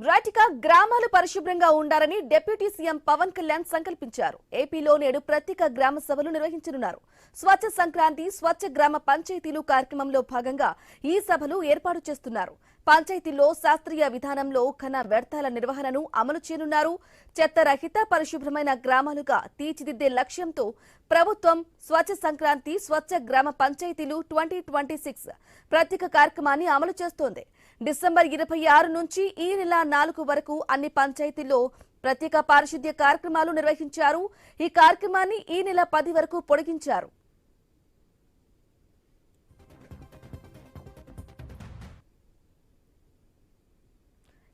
Right గా గ్రామాలు పరిశుభ్రంగా ఉండాలని డిప్యూటీ సీఎం పవన్ కళ్యాణ్ సంకల్పించారు. ఏపీలో నేడు ప్రత్యేక గ్రామ సభలు నిర్వహించనున్నారు. స్వచ్ఛ సంక్రాంతి స్వచ్ఛ గ్రామ పంచాయతీలు కార్యక్రమంలో భాగంగా ఈ సభలు ఏర్పాటు చేస్తున్నారు. పంచాయతీల్లో శాస్త్రీయ విధానంలో ఘన వ్యర్థాల నిర్వహణను అమలు చేయనున్నారు. చెత్త రహిత పరిశుభ్రమైన గ్రామాలుగా తీర్చిదిద్దే లక్ష్యంతో ప్రభుత్వం స్వచ్ఛ సంక్రాంతి స్వచ్ఛ గ్రామ పంచాయతీలు 2026 ప్రత్యేక కార్యక్రమాన్ని అమలు చేస్తోంది. డిసెంబర్ 26 నుంచి ఈ నెల 4 వరకు అన్ని పంచాయతీల్లో ప్రత్యేక పారిశుద్ధ్య కార్యక్రమాలు నిర్వహించారు. ఈ కార్యక్రమాన్ని ఈ నెల 10 వరకు పొడిగించారు.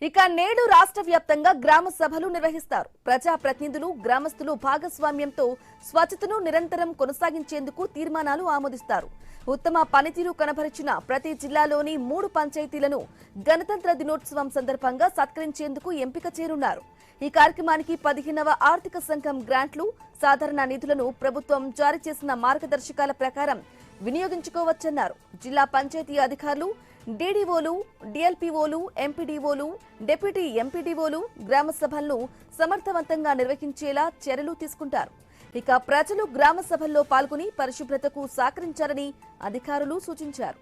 ఇక నేడు రాష్ట్ర వ్యాప్తంగా గ్రామ సభలు నిర్వహిస్తారు. ప్రజాప్రతినిధులు గ్రామస్తులు భాగస్వామ్యంతో స్వచ్ఛతను నిరంతరం కొనసాగించేందుకు తీర్మానాలు ఆమోదిస్తారు. ఉత్తమ పనితీరు కనబరిచిన ప్రతి జిల్లాలోని 3 పంచాయతీలను గణతంత్ర దినోత్సవం సందర్భంగా సత్కరించేందుకు ఎంపిక చేయనున్నారు. ఈ కార్యక్రమానికి 15వ ఆర్థిక సంఘం గ్రాంట్లు, సాధారణ నిధులను ప్రభుత్వం జారీ చేసిన మార్గదర్శకాల ప్రకారం వినియోగించుకోవచ్చన్నారు. జిల్లా పంచాయతీ అధికారులు, డీడీఓలు, డీఎల్పీఓలు, ఎంపీడీఓలు, డిప్యూటీ ఎంపీడీఓలు గ్రామ సభలను సమర్థవంతంగా నిర్వహించేలా చర్యలు తీసుకుంటారు. ఇక ప్రజలు గ్రామ సభల్లో పాల్గొని పరిశుభ్రతకు సహకరించాలని అధికారులు సూచించారు.